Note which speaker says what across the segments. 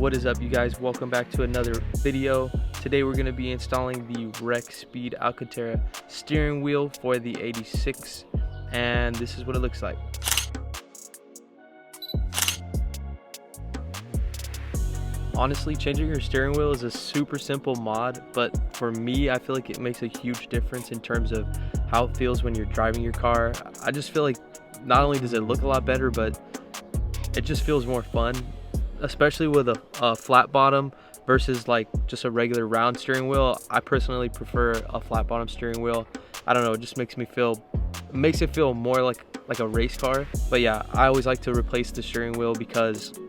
Speaker 1: What is up, you guys? Welcome back to another video. Today we're going to be installing the Rexpeed Alcantara steering wheel for the 86, and this is what it looks like. Honestly, changing your steering wheel is a super simple mod, but for me, I feel like it makes a huge difference in terms of how it feels when you're driving your car. I just feel like not only does it look a lot better, but it just feels more fun, especially with a flat bottom versus like just a regular round steering wheel. I personally prefer a flat bottom steering wheel. I don't know, it just makes it feel more like a race car. But yeah, I always like to replace the steering wheel because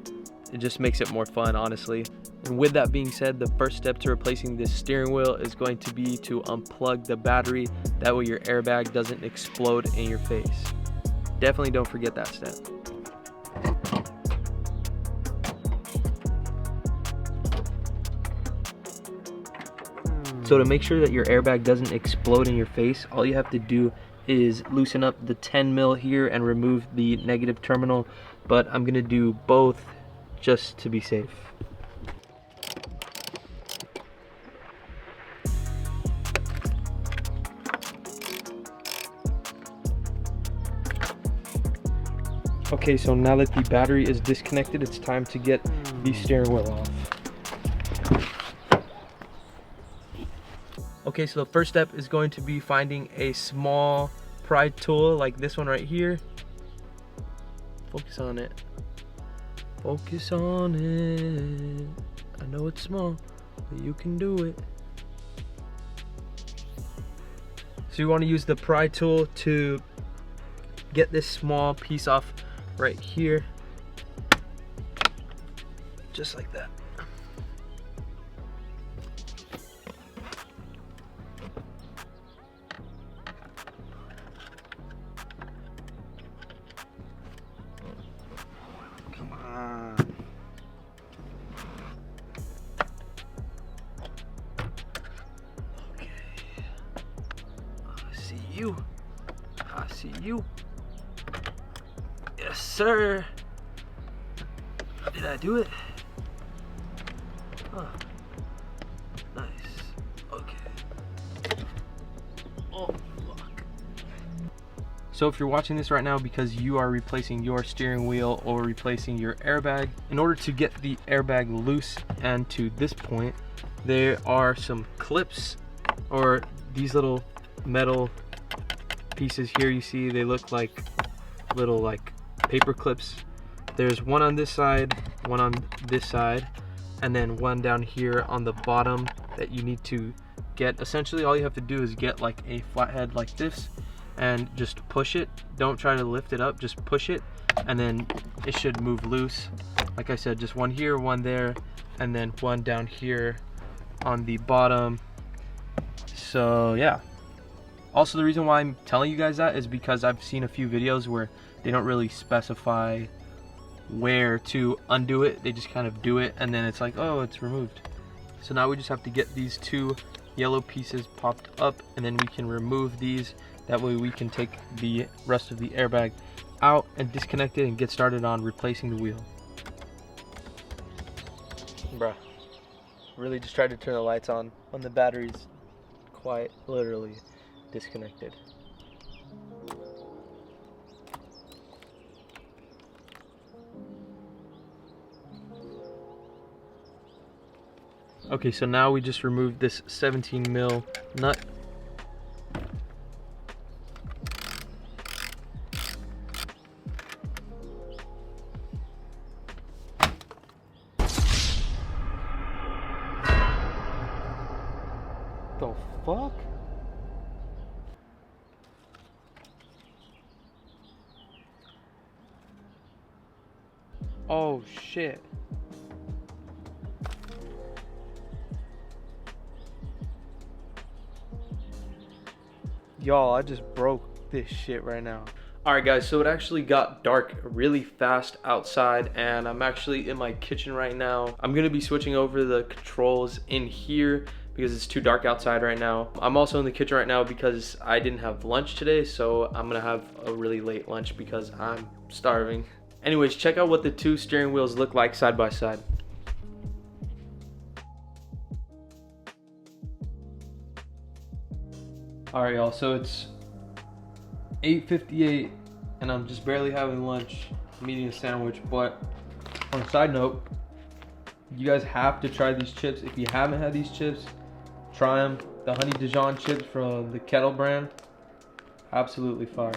Speaker 1: it just makes it more fun, honestly. And with that being said, the first step to replacing this steering wheel is going to be to unplug the battery. That way your airbag doesn't explode in your face. Definitely don't forget that step. So to make sure that your airbag doesn't explode in your face, all you have to do is loosen up the 10 mil here and remove the negative terminal, but I'm gonna do both just to be safe. Okay, so now that the battery is disconnected, it's time to get the steering wheel off. Okay, so the first step is going to be finding a small pry tool like this one right here. Focus on it. Focus on it. I know it's small, but you can do it. So you want to use the pry tool to get this small piece off right here. Just like that. I see you. Yes, sir. Did I do it? Oh, nice. Okay. Oh, fuck. So if you're watching this right now because you are replacing your steering wheel or replacing your airbag, in order to get the airbag loose and to this point, there are some clips or these little metal pieces here. You see they look like little like paper clips. There's one on this side, one on this side, and then one down here on the bottom that you need to get. Essentially all you have to do is get like a flathead like this and just push it. Don't try to lift it up, just push it, and then it should move loose. Like I said, just one here, one there, and then one down here on the bottom. So yeah. Also, the reason why I'm telling you guys that is because I've seen a few videos where they don't really specify where to undo it. They just kind of do it and then it's like, oh, it's removed. So now we just have to get these two yellow pieces popped up and then we can remove these. That way we can take the rest of the airbag out and disconnect it and get started on replacing the wheel. Bruh, really just tried to turn the lights on when the battery's quite literally disconnected. Okay, so now we just removed this 17 mil nut. The fuck? Oh shit. Y'all, I just broke this shit right now. Alright guys, so it actually got dark really fast outside and I'm actually in my kitchen right now. I'm gonna be switching over the controls in here because it's too dark outside right now. I'm also in the kitchen right now because I didn't have lunch today, so I'm gonna have a really late lunch because I'm starving. Anyways, check out what the two steering wheels look like side by side. All right, y'all, so it's 8:58 and I'm just barely having lunch. I'm eating a sandwich, but on a side note, you guys have to try these chips. If you haven't had these chips, try them. The honey Dijon chips from the Kettle brand, absolutely fire.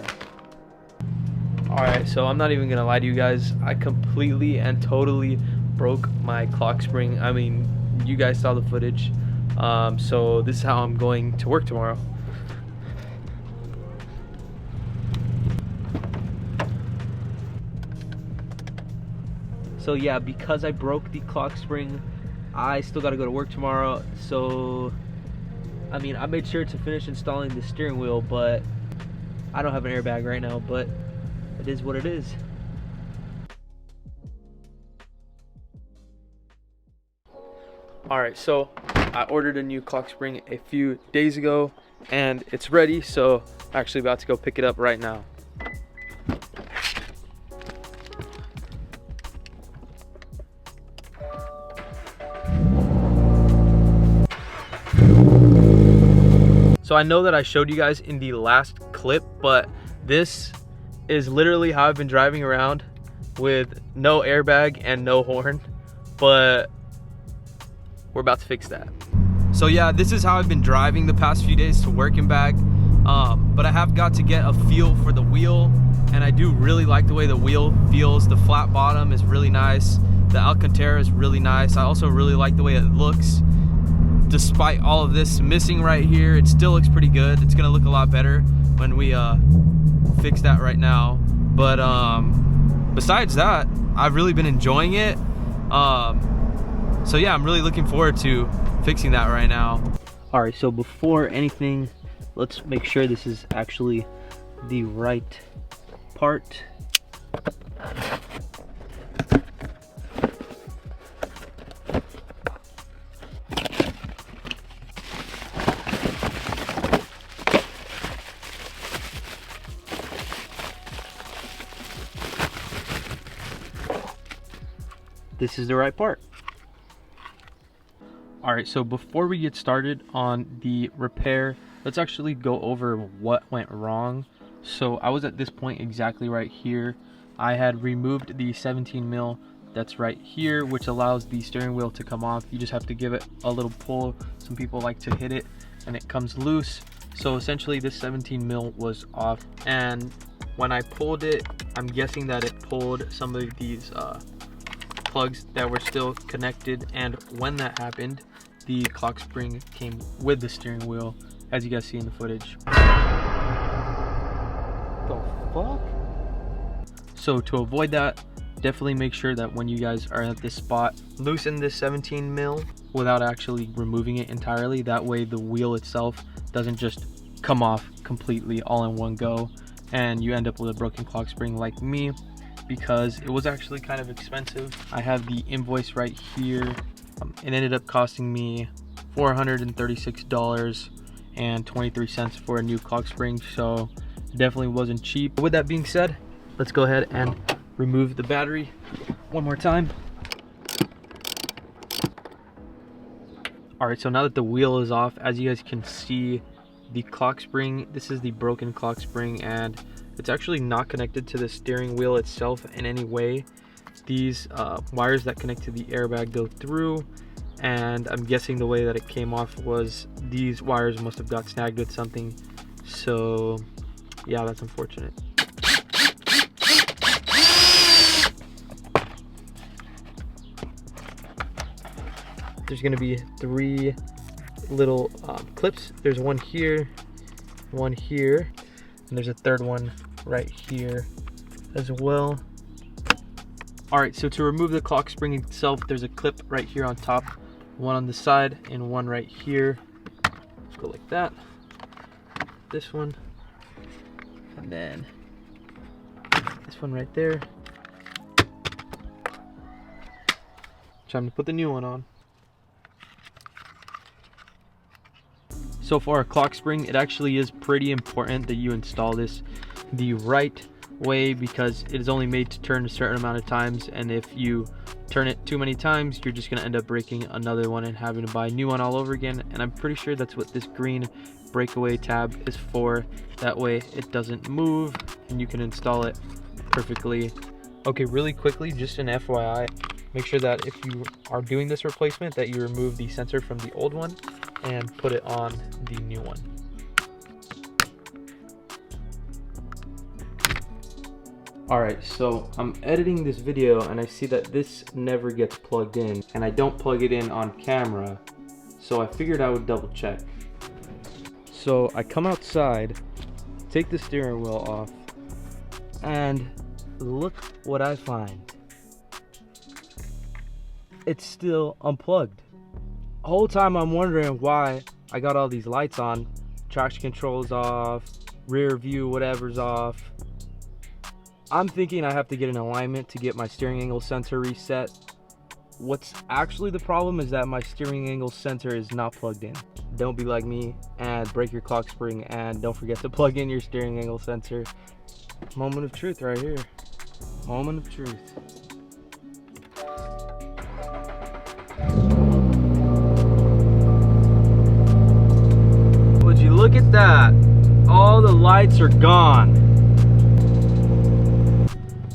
Speaker 1: All right, so I'm not even gonna lie to you guys. I completely and totally broke my clock spring. I mean, you guys saw the footage. So this is how I'm going to work tomorrow. So yeah, because I broke the clock spring, I still gotta go to work tomorrow. So, I mean, I made sure to finish installing the steering wheel, but I don't have an airbag right now, but it is what it is. All right, so I ordered a new clock spring a few days ago and it's ready. So I'm actually about to go pick it up right now. So I know that I showed you guys in the last clip, but this is literally how I've been driving around with no airbag and no horn, but we're about to fix that. So yeah, this is how I've been driving the past few days to work and back, but I have got to get a feel for the wheel, and I do really like the way the wheel feels. The flat bottom is really nice. The Alcantara is really nice. I also really like the way it looks. Despite all of this missing right here, it still looks pretty good. It's gonna look a lot better when we fix that right now. But besides that, I've really been enjoying it. So yeah, I'm really looking forward to fixing that right now. All right, so before anything, let's make sure this is actually the right part. This is the right part. All right, so before we get started on the repair, let's actually go over what went wrong. So I was at this point exactly right here. I had removed the 17 mil that's right here, which allows the steering wheel to come off. You just have to give it a little pull. Some people like to hit it and it comes loose. So essentially this 17 mil was off, and when I pulled it, I'm guessing that it pulled some of these plugs that were still connected, and when that happened, the clock spring came with the steering wheel, as you guys see in the footage. The fuck? So to avoid that, definitely make sure that when you guys are at this spot, loosen this 17 mil without actually removing it entirely. That way the wheel itself doesn't just come off completely all in one go and you end up with a broken clock spring like me, because it was actually kind of expensive. I have the invoice right here. It ended up costing me $436.23 for a new clock spring, so it definitely wasn't cheap. With that being said, let's go ahead and remove the battery one more time. All right, so now that the wheel is off, as you guys can see, the clock spring, this is the broken clock spring, and it's actually not connected to the steering wheel itself in any way. These wires that connect to the airbag go through, and I'm guessing the way that it came off was these wires must have got snagged with something. So yeah, that's unfortunate. There's gonna be 3 little clips. There's one here, and there's a third one right here as well. All right, so to remove the clock spring itself, there's a clip right here on top, one on the side and one right here. Go like that. This one, and then this one right there. Time to put the new one on. So for a clock spring, it actually is pretty important that you install this the right way, because it is only made to turn a certain amount of times, and if you turn it too many times, you're just gonna end up breaking another one and having to buy a new one all over again. And I'm pretty sure that's what this green breakaway tab is for. That way it doesn't move and you can install it perfectly. Okay, really quickly, just an FYI, make sure that if you are doing this replacement that you remove the sensor from the old one and put it on the new one. Alright, so I'm editing this video and I see that this never gets plugged in and I don't plug it in on camera, so I figured I would double check. So I come outside, take the steering wheel off, and look what I find. It's still unplugged. The whole time I'm wondering why I got all these lights on, traction control's off, rear view whatever's off. I'm thinking I have to get an alignment to get my steering angle sensor reset. What's actually the problem is that my steering angle sensor is not plugged in. Don't be like me and break your clock spring, and don't forget to plug in your steering angle sensor. Moment of truth right here. Moment of truth. Would you look at that? All the lights are gone.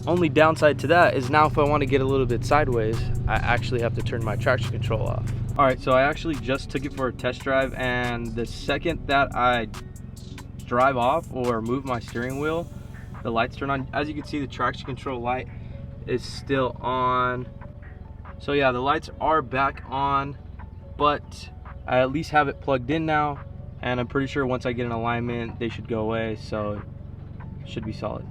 Speaker 1: Only downside to that is now if I want to get a little bit sideways, I actually have to turn my traction control off. Alright, so I actually just took it for a test drive, and the second that I drive off or move my steering wheel, the lights turn on. As you can see, the traction control light is still on. So yeah, the lights are back on, but I at least have it plugged in now, and I'm pretty sure once I get an alignment, they should go away, so it should be solid.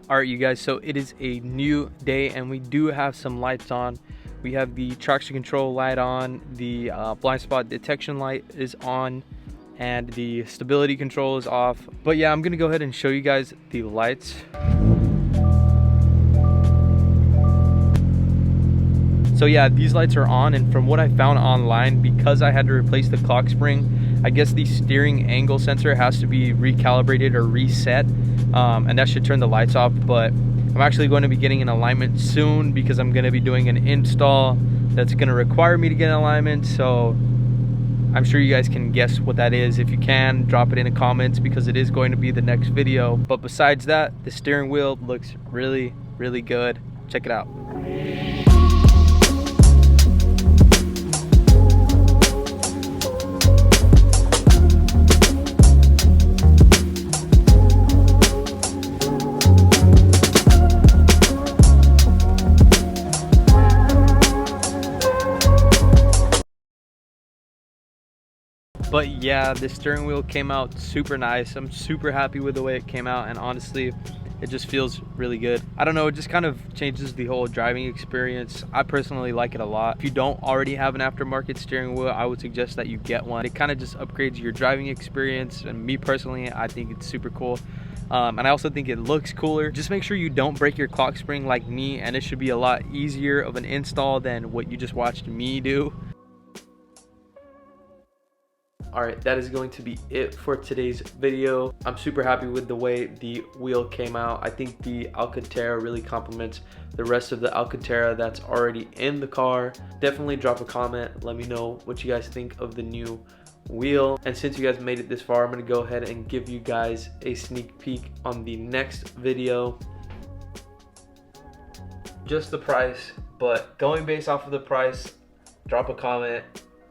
Speaker 1: Alright you guys, so it is a new day and we do have some lights on. We have the traction control light on, the blind spot detection light is on, and the stability control is off. But yeah, I'm gonna go ahead and show you guys the lights. So yeah, these lights are on, and from what I found online, because I had to replace the clock spring, I guess the steering angle sensor has to be recalibrated or reset, and that should turn the lights off. But I'm actually going to be getting an alignment soon because I'm going to be doing an install that's going to require me to get an alignment. So I'm sure you guys can guess what that is. If you can, drop it in the comments because it is going to be the next video. But besides that, the steering wheel looks really, really good. Check it out. But yeah, the steering wheel came out super nice. I'm super happy with the way it came out, and honestly, it just feels really good. I don't know, it just kind of changes the whole driving experience. I personally like it a lot. If you don't already have an aftermarket steering wheel, I would suggest that you get one. It kind of just upgrades your driving experience, and me personally, I think it's super cool. And I also think it looks cooler. Just make sure you don't break your clock spring like me, and it should be a lot easier of an install than what you just watched me do. Alright, that is going to be it for today's video. I'm super happy with the way the wheel came out. I think the Alcantara really complements the rest of the Alcantara that's already in the car. Definitely drop a comment. Let me know what you guys think of the new wheel. And since you guys made it this far, I'm going to go ahead and give you guys a sneak peek on the next video. Just the price, but going based off of the price, drop a comment.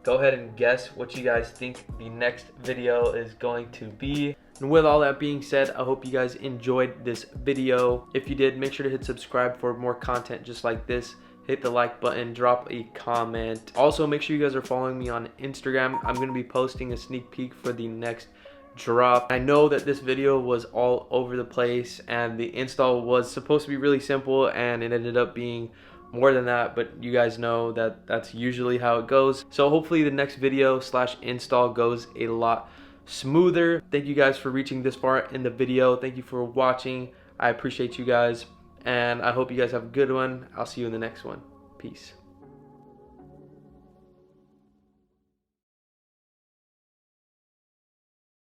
Speaker 1: Go ahead and guess what you guys think the next video is going to be. And with all that being said, I hope you guys enjoyed this video. If you did, make sure to hit subscribe for more content just like this. hit the like button, drop a comment. Also, make sure you guys are following me on Instagram. I'm going to be posting a sneak peek for the next drop. I know that this video was all over the place and the install was supposed to be really simple and it ended up being more than that, but you guys know that that's usually how it goes. So hopefully the next video / install goes a lot smoother. Thank you guys for reaching this far in the video. Thank you for watching. I appreciate you guys, and I hope you guys have a good one. I'll see you in the next one. Peace.